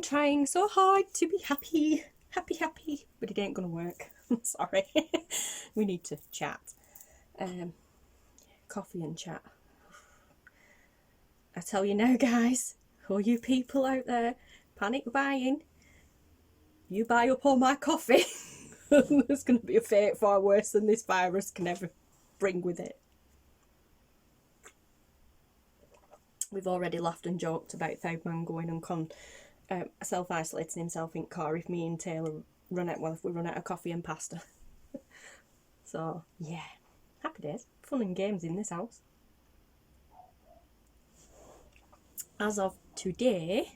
trying so hard to be happy, but it ain't gonna work. Sorry. We need to chat. Coffee and chat. I tell you now, guys, all you people out there, panic buying, you buy up all my coffee. There's going to be a fate far worse than this virus can ever bring with it. We've already laughed and joked about Favour going and self-isolating himself in the car if me and Taylor if we run out of coffee and pasta. So, yeah, happy days. Fun and games in this house. As of today,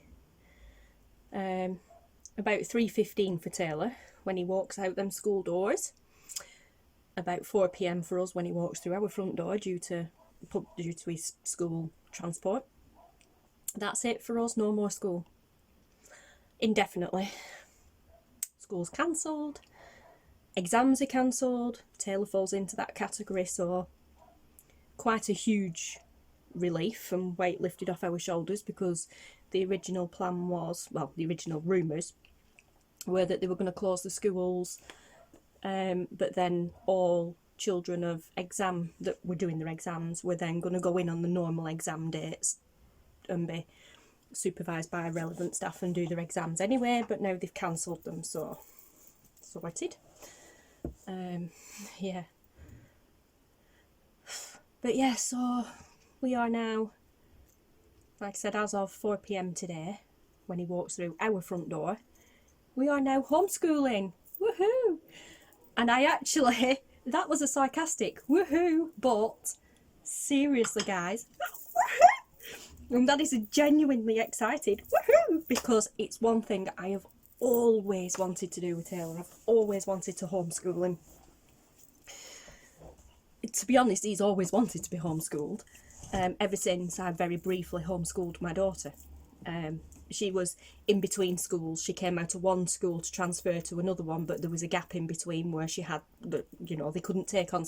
about 3:15 for Taylor when he walks out them school doors, about 4 p.m. for us when he walks through our front door due to his school transport. That's it for us, no more school. Indefinitely. School's cancelled, exams are cancelled, Taylor falls into that category, so quite a huge relief and weight lifted off our shoulders, because the original plan was, well, the original rumours were that they were going to close the schools, but then all children of exam that were doing their exams were then going to go in on the normal exam dates and be supervised by relevant staff and do their exams anyway, but now they've cancelled them, so sorted. Yeah, but yeah, so we are now, like I said, as of 4 p.m. today, when he walks through our front door, we are now homeschooling. Woohoo! And I actually, that was a sarcastic woohoo, but seriously, guys, woohoo! And that is a genuinely excited woohoo, because it's one thing I have always wanted to do with Taylor. I've always wanted to homeschool him. To be honest, he's always wanted to be homeschooled. Ever since I very briefly homeschooled my daughter. She was in between schools. She came out of one school to transfer to another one, but there was a gap in between where she had, they couldn't take on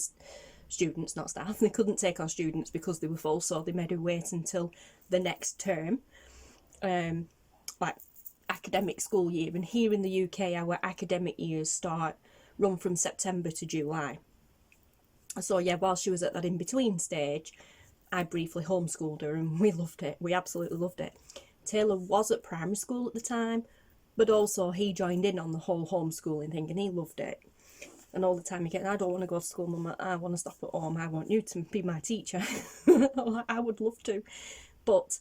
students, not staff. They couldn't take on students because they were full, so they made her wait until the next term, like academic school year. And here in the UK, our academic years run from September to July. So yeah, while she was at that in-between stage, I briefly homeschooled her and we loved it. We absolutely loved it. Taylor was at primary school at the time, but also he joined in on the whole homeschooling thing and he loved it. And all the time he kept, I don't want to go to school, Mum, I want to stop at home, I want you to be my teacher. I would love to. But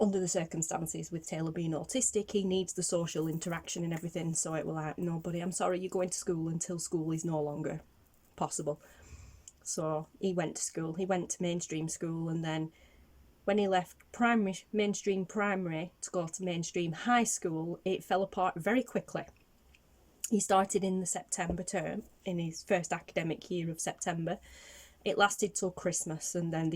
under the circumstances, with Taylor being autistic, he needs the social interaction and everything, so it was like, no buddy, I'm sorry, you're going to school until school is no longer possible. So he went to school, he went to mainstream school, and then when he left mainstream primary to go to mainstream high school, it fell apart very quickly. He started in the September term, in his first academic year of September. It lasted till Christmas, and then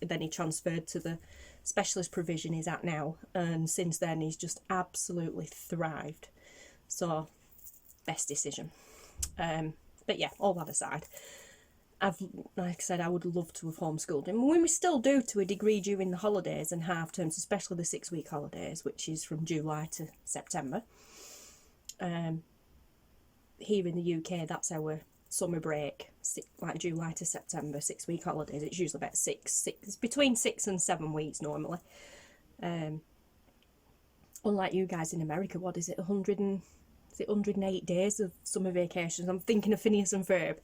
then he transferred to the specialist provision he's at now, and since then he's just absolutely thrived. So, best decision. But yeah, all that aside, like I said, I would love to have homeschooled him. We still do to a degree during the holidays and half terms, especially the 6-week holidays, which is from July to September. Here in the UK, that's our summer break, like July to September, 6-week holidays. It's usually about it's between 6 and 7 weeks normally. Unlike you guys in America, what is it, 108 days of summer vacations? I'm thinking of Phineas and Ferb.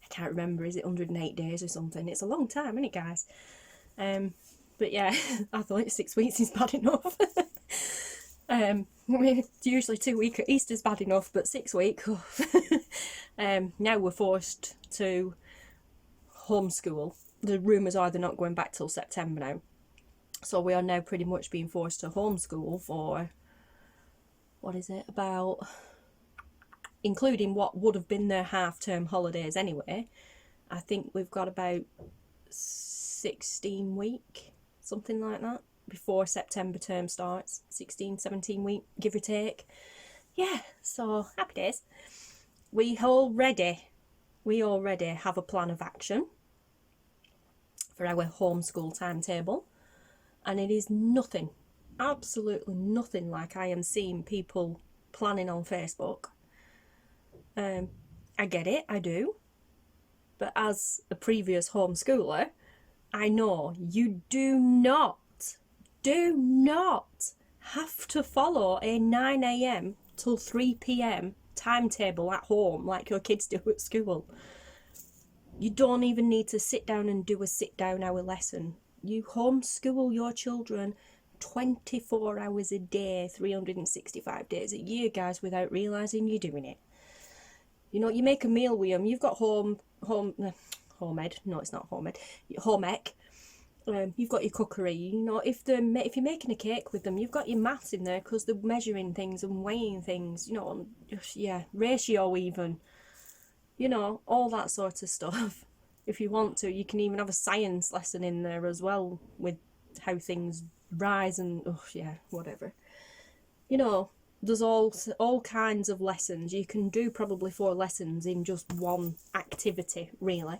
I can't remember, is it 108 days or something? It's a long time, isn't it, guys? But yeah, I thought 6 weeks is bad enough. Usually 2 weeks at Easter's bad enough, but 6 weeks. Now we're forced to homeschool. The rumours are they're not going back till September now. So we are now pretty much being forced to homeschool for, what is it, about, including what would have been their half-term holidays anyway, I think we've got about 16 weeks, something like that, before September term starts. 16, 17 weeks, give or take. Yeah, so happy days. We already have a plan of action for our homeschool timetable, and it is nothing absolutely nothing like I am seeing people planning on Facebook. I get it, I do. But as a previous homeschooler, I know you do not have to follow a 9 a.m. till 3 p.m. timetable at home like your kids do at school. You don't even need to sit down and do a sit-down hour lesson. You homeschool your children 24 hours a day, 365 days a year, guys, without realising you're doing it. You know, you make a meal with them. You've got home ec. You've got your cookery. You know, if you're making a cake with them, you've got your maths in there because they're measuring things and weighing things. You know, yeah, ratio even. You know, all that sort of stuff. If you want to, you can even have a science lesson in there as well with how things rise and whatever. You know, there's all kinds of lessons. You can do probably 4 lessons in just one activity, really.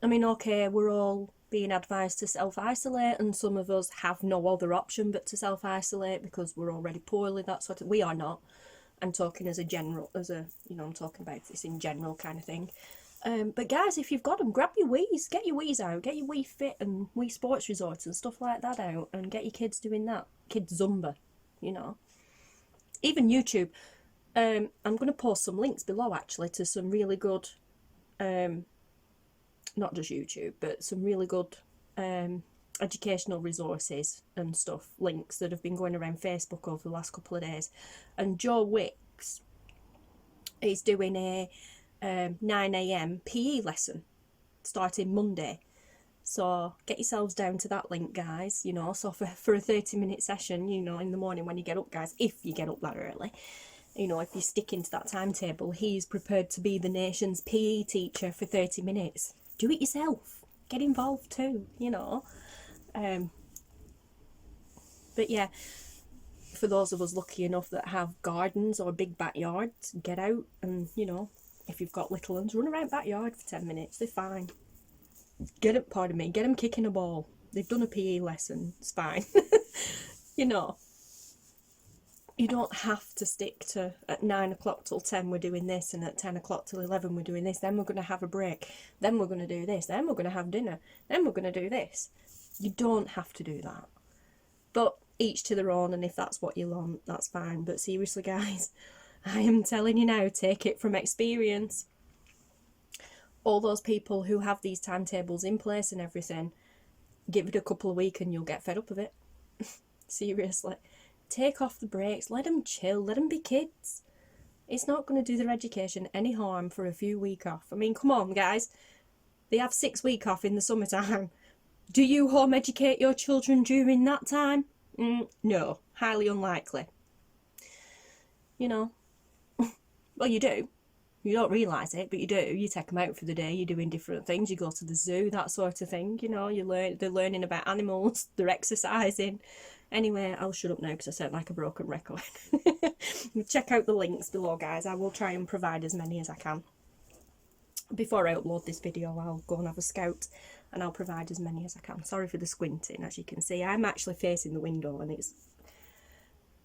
I mean, okay, we're all being advised to self-isolate, and some of us have no other option but to self-isolate because we're already poorly, that sort of. We are not. I'm talking I'm talking about this in general kind of thing. But guys, if you've got them, grab your Wii's, get your Wii's out, get your Wii Fit and Wii Sports Resorts and stuff like that out, and get your kids doing that. Kids Zumba, you know. Even YouTube. I'm going to post some links below, actually, to some really good, not just YouTube, but some really good educational resources and stuff, links that have been going around Facebook over the last couple of days. And Joe Wicks is doing a 9 a.m. PE lesson starting Monday. So get yourselves down to that link, guys, you know. So for a 30-minute session, you know, in the morning when you get up, guys, if you get up that early, you know, if you stick into that timetable, he's prepared to be the nation's PE teacher for 30 minutes. Do it yourself. Get involved too, you know. But yeah, for those of us lucky enough that have gardens or big backyards, get out and, you know, if you've got little ones, run around backyard for 10 minutes. They're fine. Get them kicking a ball. They've done a PE lesson. It's fine. You know, you don't have to stick to at 9 o'clock till 10 we're doing this, and at 10 o'clock till 11 we're doing this, then we're going to have a break, then we're going to do this, then we're going to have dinner, then we're going to do this. You don't have to do that. But each to their own, and if that's what you want, that's fine. But seriously, guys, I am telling you now, take it from experience. All those people who have these timetables in place and everything, give it a couple of weeks and you'll get fed up of it. Seriously. Take off the breaks, let them chill, let them be kids. It's not going to do their education any harm for a few weeks off. I mean, come on, guys. They have 6 weeks off in the summertime. Do you home educate your children during that time? No, highly unlikely. You know, well, you do. You don't realise it, but you do. You take them out for the day, you're doing different things, you go to the zoo, that sort of thing. You know, they're learning about animals, they're exercising. Anyway, I'll shut up now because I sound like a broken record. Check out the links below, guys. I will try and provide as many as I can. Before I upload this video, I'll go and have a scout and I'll provide as many as I can. Sorry for the squinting, as you can see. I'm actually facing the window and it's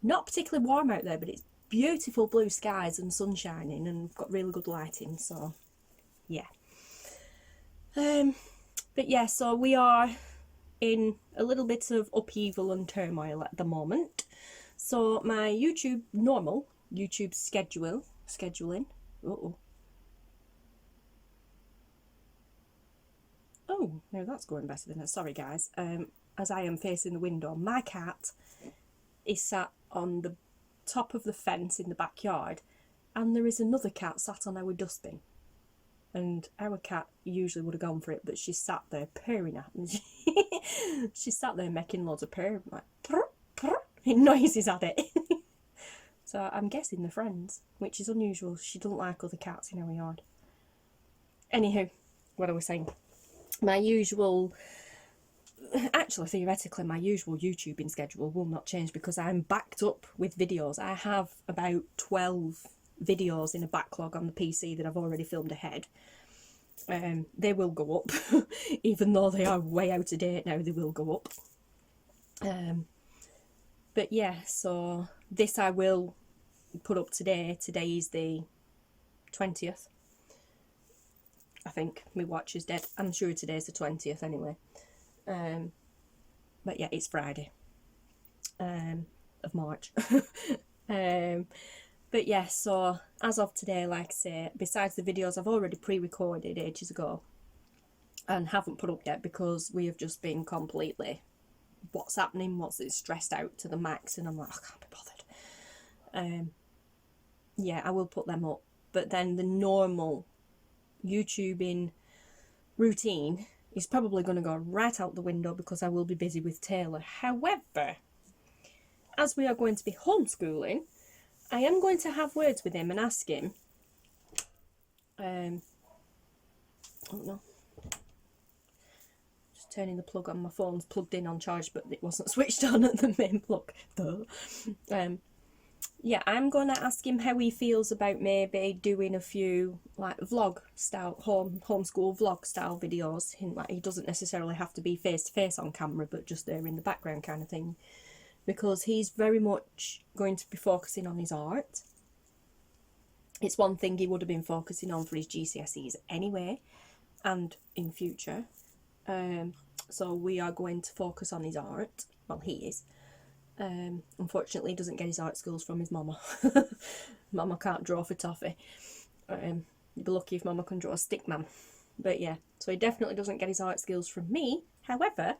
not particularly warm out there, but it's beautiful blue skies and sun shining, and we've got really good lighting, so yeah. But yeah, so we are in a little bit of upheaval and turmoil at the moment. So my normal YouTube scheduling. Oh, no, that's going better than that. Sorry, guys. As I am facing the window, my cat is sat on the top of the fence in the backyard, and there is another cat sat on our dustbin. And our cat usually would have gone for it, but she's sat there purring at me. She's sat there making loads of purr, like purr, purr, noises at it. So I'm guessing they're friends, which is unusual. She doesn't like other cats in our yard. Anywho, what I was saying. Actually, theoretically, my usual YouTubing schedule will not change because I'm backed up with videos. I have about 12 videos in a backlog on the PC that I've already filmed ahead. They will go up. Even though they are way out of date now, they will go up. But yeah, so this I will put up today. Today is the 20th. I think my watch is dead. I'm sure today's the 20th anyway. But yeah, it's Friday of March. But yeah, so as of today, like I say, besides the videos I've already pre-recorded ages ago and haven't put up yet because we have just been completely, what's happening, what's it, stressed out to the max, and I'm like, I can't be bothered. Yeah, I will put them up. But then the normal YouTubing routine is probably going to go right out the window because I will be busy with Taylor. However, as we are going to be homeschooling, I am going to have words with him and ask him, oh no, just turning the plug on my phone's plugged in on charge, but it wasn't switched on at the main plug. Yeah, I'm going to ask him how he feels about maybe doing a few like vlog style, homeschool vlog style videos. Like, he doesn't necessarily have to be face to face on camera, but just there in the background kind of thing. Because he's very much going to be focusing on his art. It's one thing he would have been focusing on for his GCSEs anyway, and in future. So we are going to focus on his art. Well, he is. Unfortunately, he doesn't get his art skills from his mama. Mama can't draw for toffee. You'd be lucky if Mama can draw a stick man. But yeah, so he definitely doesn't get his art skills from me. However,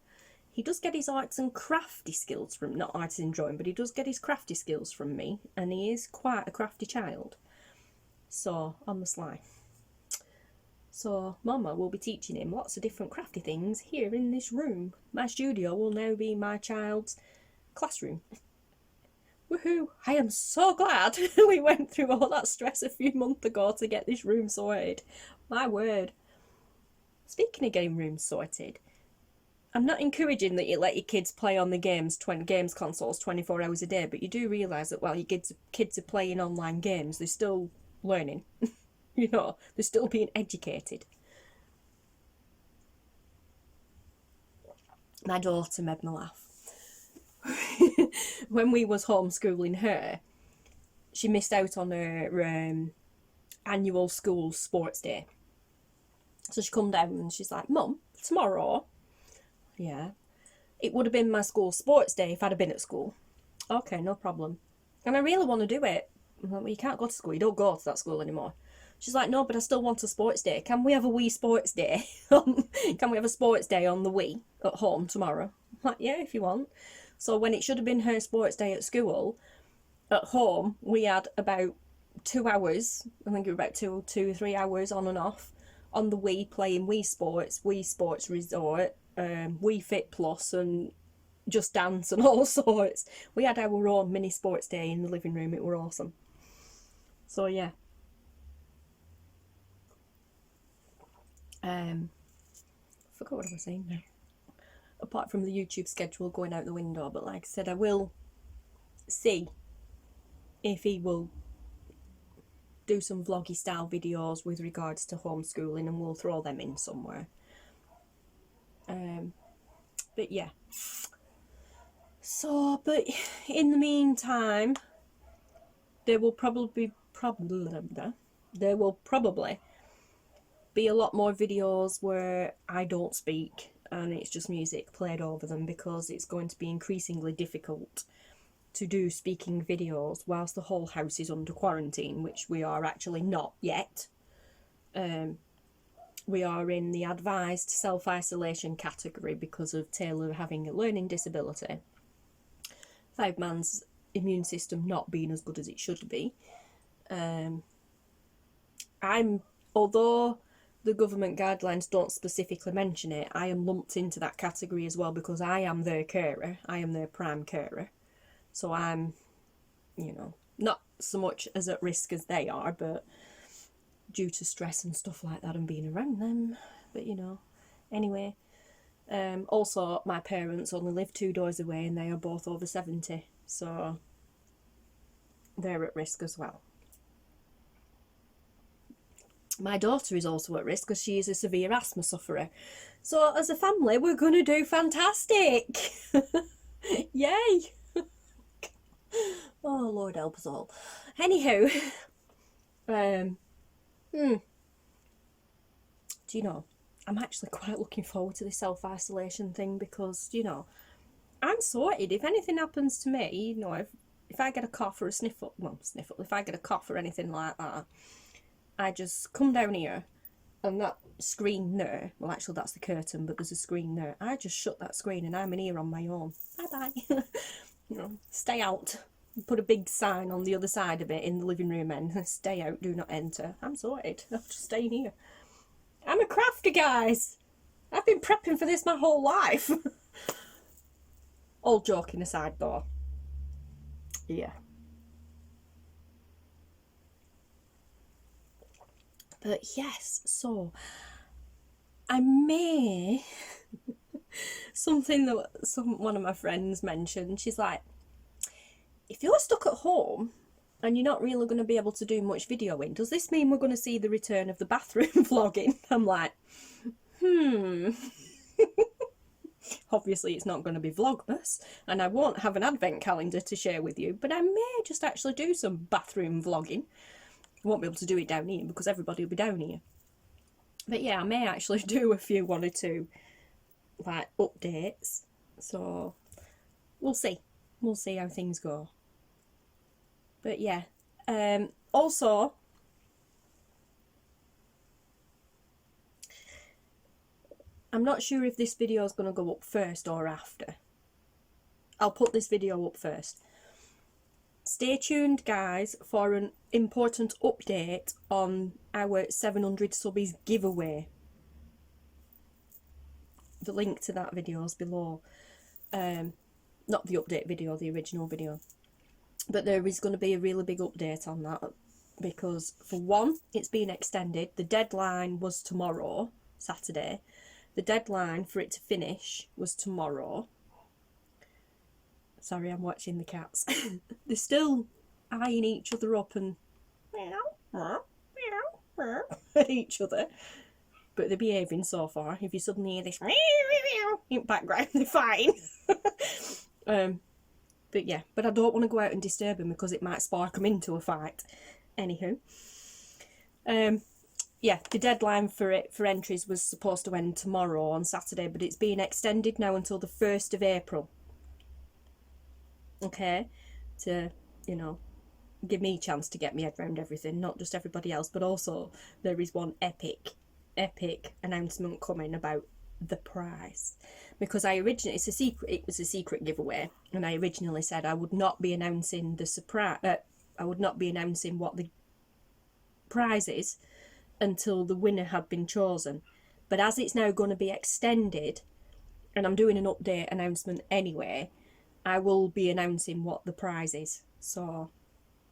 he does get his arts and crafty skills from, not arts in drawing, but he does get his crafty skills from me, and he is quite a crafty child. So, on the sly. So, Mama will be teaching him lots of different crafty things here in this room. My studio will now be my child's classroom. Woohoo! I am so glad we went through all that stress a few months ago to get this room sorted. My word. Speaking of getting rooms sorted, I'm not encouraging that you let your kids play on the games consoles 24 hours a day, but you do realise that while your kids are playing online games, they're still learning. You know, they're still being educated. My daughter made me laugh. When we was homeschooling her, she missed out on her annual school sports day. So she come down and she's like, Mum, tomorrow... Yeah, it would have been my school sports day if I'd have been at school. Okay, no problem. And I really want to do it. I'm like, well, you can't go to school. You don't go to that school anymore. She's like, no, but I still want a sports day. Can we have a Wii sports day? Can we have a sports day on the Wii at home tomorrow? I'm like, yeah, if you want. So when it should have been her sports day at school, at home, we had about 2 hours, I think it was about 2 or 3 hours on and off, on the Wii playing Wii Sports Resort, Wii Fit Plus, and Just Dance and all sorts. We had our own mini sports day in the living room. It were awesome. So yeah. Forgot what I was saying now. Apart from the YouTube schedule going out the window, but like I said, I will see if he will do some vloggy style videos with regards to homeschooling, and we'll throw them in somewhere. But yeah. So, but in the meantime, there will probably be a lot more videos where I don't speak and it's just music played over them, because it's going to be increasingly difficult to do speaking videos whilst the whole house is under quarantine, which we are actually not yet. We are in the advised self-isolation category because of Taylor having a learning disability. 5-man's immune system not being as good as it should be. Although the government guidelines don't specifically mention it, I am lumped into that category as well because I am their carer. I am their prime carer. So I'm, not so much as at risk as they are, but due to stress and stuff like that and being around them. But, anyway. Also, my parents only live 2 doors away and they are both over 70. So they're at risk as well. My daughter is also at risk because she is a severe asthma sufferer. So as a family, we're going to do fantastic. Yay! Oh, Lord help us all. Anywho, do you know, I'm actually quite looking forward to the self-isolation thing because, you know, I'm sorted. If anything happens to me, you know, if I get a cough or a sniffle, if I get a cough or anything like that, I just come down here and that screen there, well, actually that's the curtain, but there's a screen there. I just shut that screen and I'm in here on my own. Bye-bye. You know, stay out. Put a big sign on the other side of it in the living room and stay out, do not enter. I'm sorted. I'll just stay in here. I'm a crafter, guys. I've been prepping for this my whole life. All joking aside though. Yeah. But yes, so I may something that one of my friends mentioned, she's like, if you're stuck at home and you're not really going to be able to do much videoing, does this mean we're going to see the return of the bathroom vlogging? I'm like, Obviously it's not going to be Vlogmas and I won't have an advent calendar to share with you, but I may just actually do some bathroom vlogging. I won't be able to do it down here because everybody will be down here. But yeah, I may actually do a few, one or two, like, updates. So, we'll see. We'll see how things go. But yeah. Also, I'm not sure if this video is going to go up first or after. I'll put this video up first. Stay tuned, guys, for an important update on our 700 subbies giveaway. The link to that video is below. Not the update video, the original video. But there is going to be a really big update on that because, for one, it's been extended. The deadline was tomorrow, Saturday. The deadline for it to finish was tomorrow. Sorry, I'm watching the cats. They're still eyeing each other up and at each other. But they're behaving so far. If you suddenly hear this in background, they're fine. But yeah, but I don't want to go out and disturb them because it might spark them into a fight. Anywho. Yeah, the deadline for entries was supposed to end tomorrow on Saturday, but it's been extended now until the 1st of April. Okay, to, you know, give me a chance to get my head around everything, not just everybody else, but also there is one epic announcement coming about the prize, because it was a secret giveaway, and I originally said I would not be announcing the surprise, I would not be announcing what the prize is until the winner had been chosen. But as it's now going to be extended, and I'm doing an update announcement anyway, I will be announcing what the prize is. So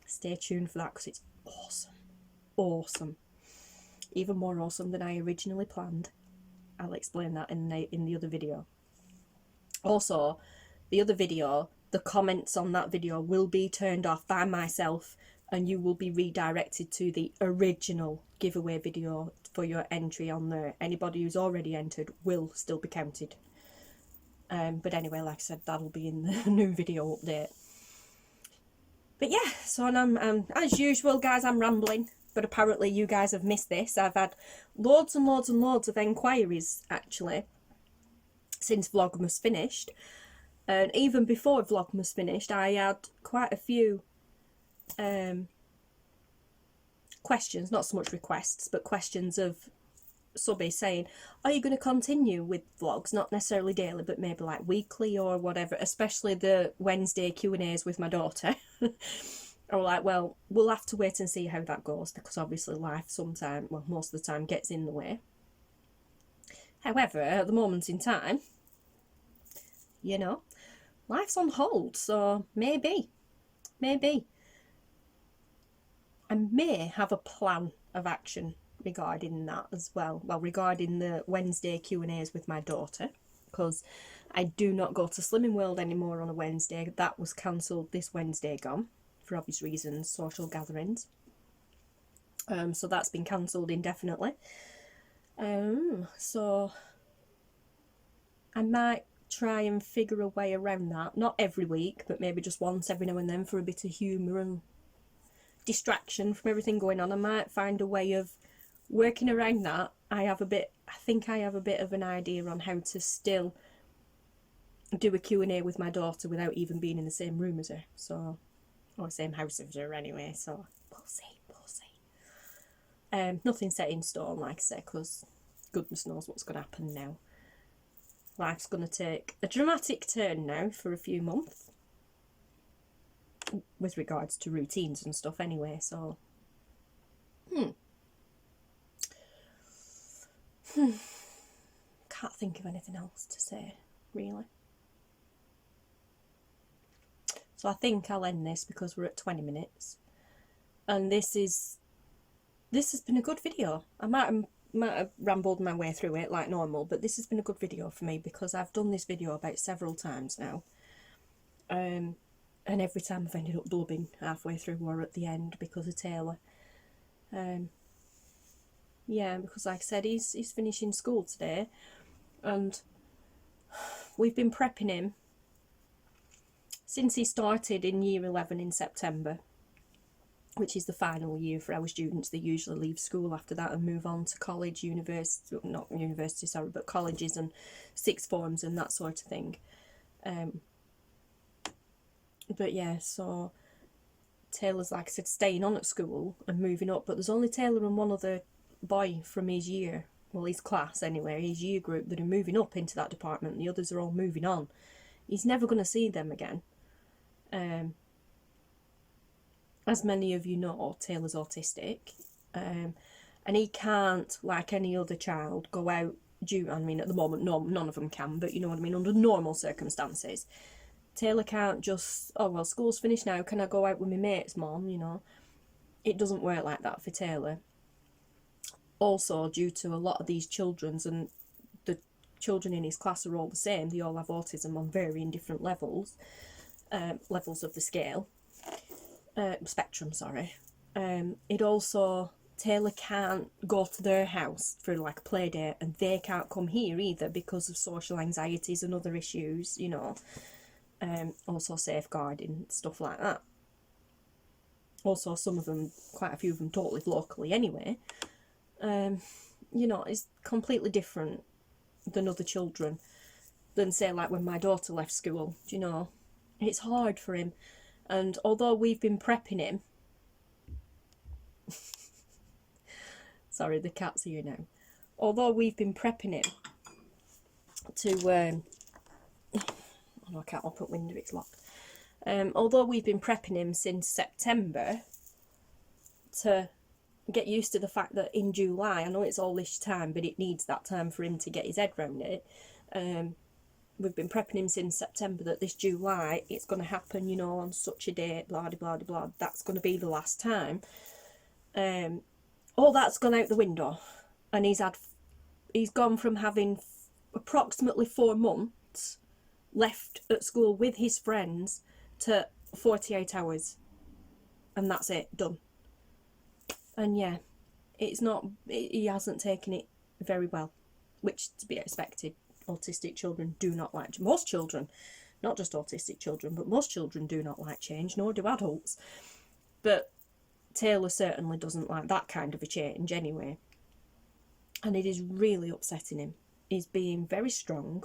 stay tuned for that because it's awesome. Awesome. Even more awesome than I originally planned. I'll explain that in the other video. Also, the other video, the comments on that video will be turned off by myself and you will be redirected to the original giveaway video for your entry on there. Anybody who's already entered will still be counted. But anyway, like I said, that'll be in the new video update. But yeah, so I'm as usual, guys, I'm rambling. But apparently you guys have missed this. I've had loads and loads and loads of enquiries, actually, since Vlogmas finished. And even before Vlogmas finished, I had quite a few questions, not so much requests, but questions of subbies saying, are you going to continue with vlogs? Not necessarily daily, but maybe like weekly or whatever, especially the Wednesday Q&As with my daughter. Or like, well, we'll have to wait and see how that goes, because obviously life sometimes, well, most of the time gets in the way. However, at the moment in time, you know, life's on hold, so maybe I may have a plan of action regarding that as well. Well, regarding the Wednesday Q&As with my daughter, because I do not go to Slimming World anymore on a Wednesday. That was cancelled this Wednesday gone, for obvious reasons, social gatherings. So that's been cancelled indefinitely. So I might try and figure a way around that. Not every week, but maybe just once every now and then for a bit of humour and distraction from everything going on. I might find a way of working around that. I think I have a bit of an idea on how to still do a Q&A with my daughter without even being in the same room as her, so, or same house as her anyway, so we'll see. Nothing set in stone, like I say, because goodness knows what's going to happen now. Life's going to take a dramatic turn now for a few months with regards to routines and stuff anyway, so can't think of anything else to say, really. So I think I'll end this because we're at 20 minutes. And this has been a good video. I might have rambled my way through it like normal, but this has been a good video for me because I've done this video about several times now. And every time I've ended up blubbing halfway through or at the end because of Taylor. Yeah, because like I said, he's finishing school today, and we've been prepping him since he started in year 11 in September, which is the final year for our students. They usually leave school after that and move on to college, university, not university, sorry, but colleges and sixth forms and that sort of thing. But yeah, so Taylor's, like I said, staying on at school and moving up, but there's only Taylor and one other boy from his year, well, his class anyway, his year group, that are moving up into that department. The others are all moving on. He's never going to see them again. As many of you know, Taylor's autistic, and he can't, like any other child, go out I mean, at the moment, no, none of them can, but you know what I mean, under normal circumstances. Taylor can't just, oh, well, school's finished now, can I go out with my mates, Mom, you know? It doesn't work like that for Taylor. Also, due to a lot of these children's, and the children in his class are all the same, they all have autism on varying different levels, levels of the scale, spectrum, sorry. It also, Taylor can't go to their house for like a play date, and they can't come here either because of social anxieties and other issues, you know. Also safeguarding, stuff like that. Also, some of them, quite a few of them don't live locally anyway. You know, it's completely different than other children, than say like when my daughter left school, do you know. It's hard for him, and although we've been prepping him sorry, the cat's here now. Although we've been prepping him to oh, I can't open window, it's locked. Although we've been prepping him since September to get used to the fact that in July, I know it's all this time, but it needs that time for him to get his head round it. We've been prepping him since September that this July it's going to happen, you know, on such a date, blah blah blah blah. That's going to be the last time. All that's gone out the window, and he's gone from having approximately 4 months left at school with his friends to 48 hours, and that's it, done. And yeah, he hasn't taken it very well, which to be expected. Autistic children do not like, most children, not just autistic children, but most children do not like change, nor do adults. But Taylor certainly doesn't like that kind of a change anyway, and it is really upsetting him. He's being very strong,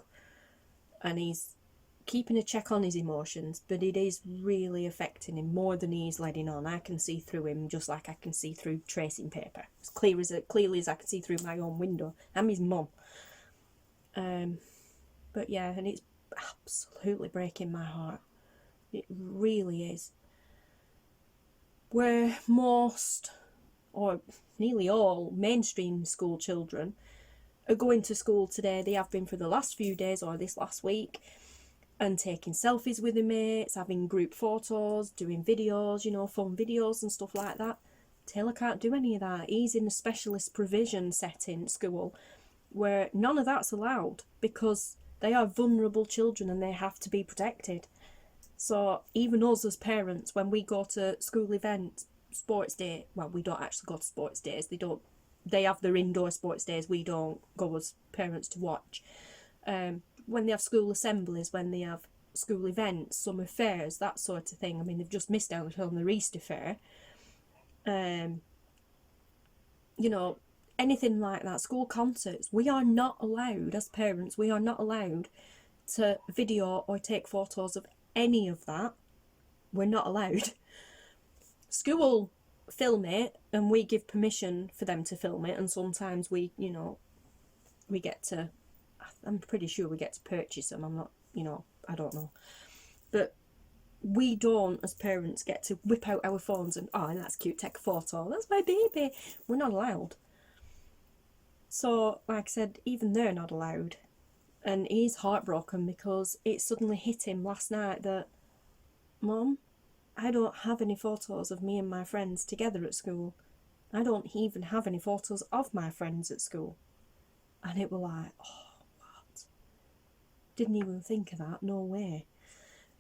and he's keeping a check on his emotions, but it is really affecting him more than he's letting on. I can see through him just like I can see through tracing paper, as clearly as I can see through my own window. I'm his mum. But yeah, and it's absolutely breaking my heart. It really is. Where most, or nearly all, mainstream school children are going to school today, they have been for the last few days or this last week, and taking selfies with their mates, having group photos, doing videos, you know, fun videos and stuff like that. Taylor can't do any of that. He's in a specialist provision setting at school where none of that's allowed because they are vulnerable children and they have to be protected. So even us as parents, when we go to school events, sports day, well, we don't actually go to sports days. They have their indoor sports days. We don't go as parents to watch. when they have school assemblies, when they have school events, summer fairs, that sort of thing. I mean, they've just missed out on their Easter fair. You know, anything like that, school concerts, we are not allowed, as parents, we are not allowed to video or take photos of any of that. We're not allowed. School film it, and we give permission for them to film it, and sometimes we, you know, we get to, I'm pretty sure we get to purchase them. I'm not, you know, I don't know. But we don't, as parents, get to whip out our phones and, oh, that's cute, take a photo, that's my baby. We're not allowed. So, like I said, even they're not allowed. And he's heartbroken because it suddenly hit him last night that, Mum, I don't have any photos of me and my friends together at school. I don't even have any photos of my friends at school. And it was like, oh, what? Didn't even think of that, no way.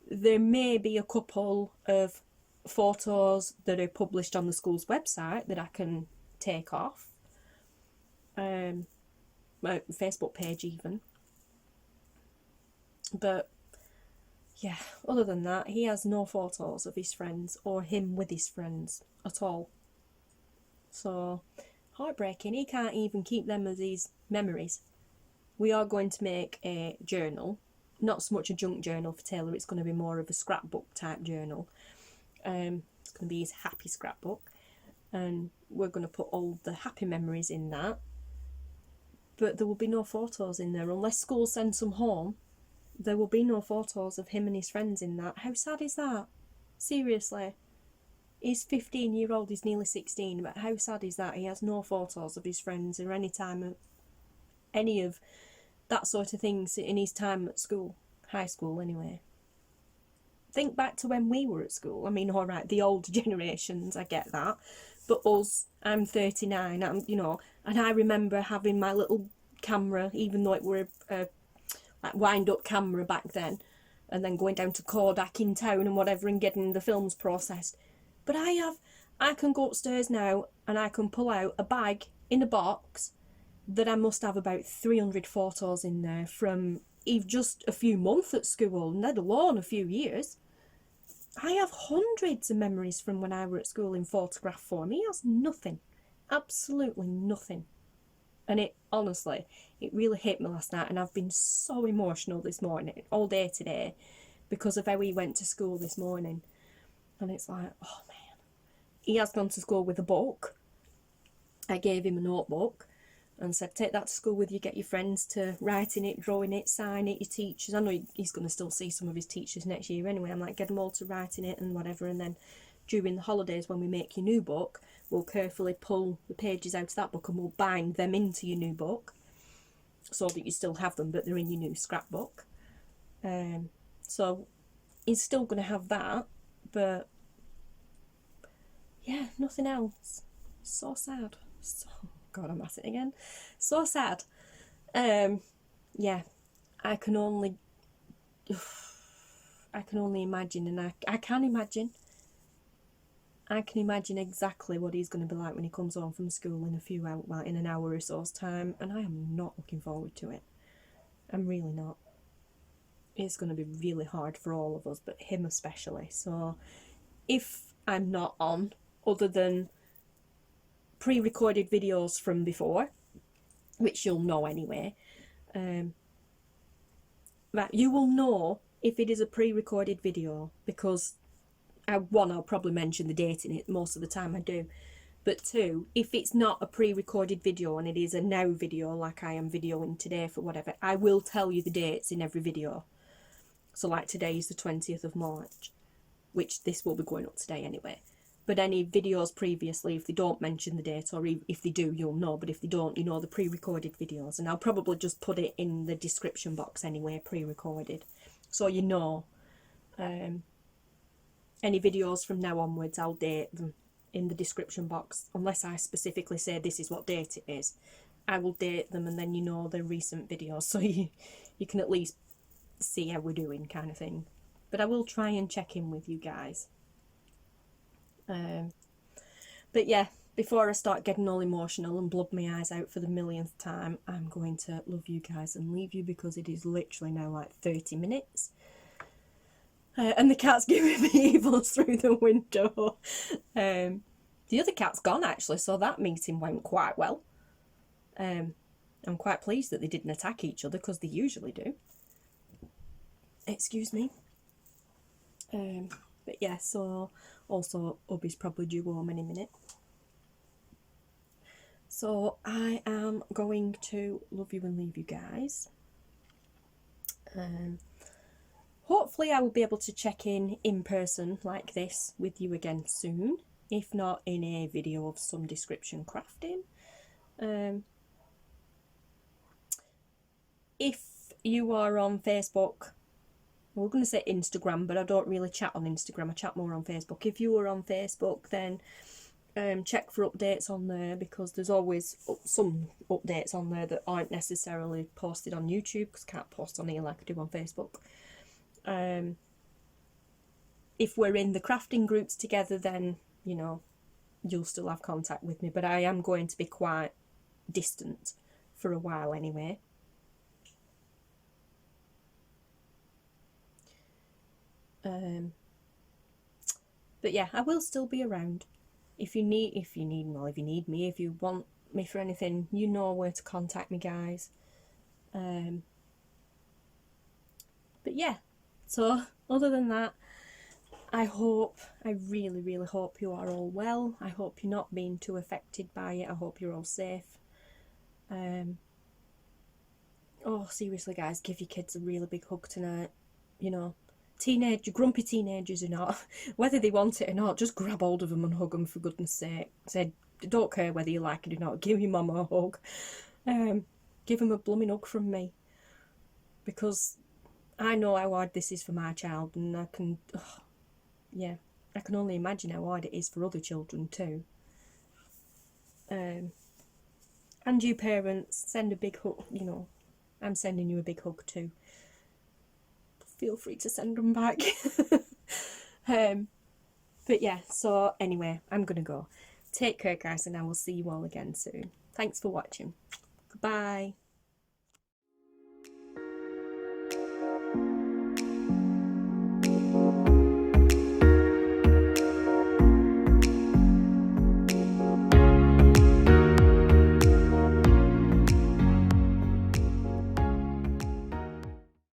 There may be a couple of photos that are published on the school's website that I can take off. My Facebook page even. But yeah, other than that, he has no photos of his friends or him with his friends at all. So, heartbreaking. He can't even keep them as his memories. We are going to make a journal. Not so much a junk journal for Taylor, it's going to be more of a scrapbook type journal. It's going to be his happy scrapbook. And we're going to put all the happy memories in that. But there will be no photos in there. Unless school sends some home, there will be no photos of him and his friends in that. How sad is that? Seriously. He's 15-year-old, he's nearly 16, but how sad is that? He has no photos of his friends or any time of any of that sort of things in his time at school, high school anyway. Think back to when we were at school. I mean, all right, the older generations, I get that, but us, I'm 39, and I remember having my little camera, even though it were a like wind-up camera back then, and then going down to Kodak in town and whatever and getting the films processed. But I can go upstairs now and I can pull out a bag in a box that I must have about 300 photos in there from even just a few months at school, let alone a few years. I have hundreds of memories from when I were at school in photograph form. He has nothing. Absolutely nothing. And it, honestly, it really hit me last night, and I've been so emotional this morning, all day today, because of how he went to school this morning. And it's like, oh man. He has gone to school with a book. I gave him a notebook and said, take that to school with you, get your friends to write in it, draw in it, sign it, your teachers. I know he's going to still see some of his teachers next year anyway. I'm like, get them all to write in it and whatever, and then during the holidays when we make your new book, we'll carefully pull the pages out of that book and we'll bind them into your new book so that you still have them, but they're in your new scrapbook. So he's still going to have that, but yeah, nothing else. So sad. So, God, I'm at it again. So sad. Yeah, I can only imagine, and I can imagine. I can imagine exactly what he's going to be like when he comes home from school in a few hours, well, in an hour or so's time, and I am not looking forward to it. I'm really not. It's going to be really hard for all of us, but him especially. So, if I'm not on, other than pre-recorded videos from before, which you'll know anyway, that you will know if it is a pre-recorded video, because I'll probably mention the date in it, most of the time I do, but two, if it's not a pre-recorded video and it is a now video like I am videoing today for whatever, I will tell you the dates in every video. So like today is the 20th of March, which this will be going up today anyway. But any videos previously, if they don't mention the date, or if they do, you'll know. But if they don't, you know, the pre-recorded videos. And I'll probably just put it in the description box anyway, pre-recorded. So you know. Any videos from now onwards, I'll date them in the description box. Unless I specifically say this is what date it is. I will date them, and then you know the recent videos. So you can at least see how we're doing, kind of thing. But I will try and check in with you guys. But yeah, before I start getting all emotional and blub my eyes out for the millionth time, I'm going to love you guys and leave you because it is literally now like 30 minutes. And the cat's giving me evils through the window. The other cat's gone actually, so that meeting went quite well. I'm quite pleased that they didn't attack each other because they usually do. Excuse me. But yeah, so also Ubby's probably due home any minute. So I am going to love you and leave you guys. Hopefully I will be able to check in person like this with you again soon. If not in a video of some description crafting. If you are on Facebook, we're going to say Instagram, but I don't really chat on Instagram, I chat more on Facebook. If you are on Facebook, then check for updates on there, because there's always some updates on there that aren't necessarily posted on YouTube, because I can't post on here like I do on Facebook. If we're in the crafting groups together, then, you know, you'll still have contact with me, but I am going to be quite distant for a while anyway. But yeah, I will still be around. If you need me, if you want me for anything, you know where to contact me, guys. But yeah, so other than that, I really, really hope you are all well. I hope you're not being too affected by it. I hope you're all safe. Oh, seriously, guys, give your kids a really big hug tonight. You know, grumpy teenagers or not, whether they want it or not, just grab hold of them and hug them, for goodness sake. Say, don't care whether you like it or not, give your mum a hug. Give them a blooming hug from me, because I know how hard this is for my child, and I can only imagine how hard it is for other children too. And you parents, send a big hug. You know, I'm sending you a big hug too. Feel free to send them back. But yeah, so anyway, I'm gonna go. Take care, guys, and I will see you all again soon. Thanks for watching. Goodbye.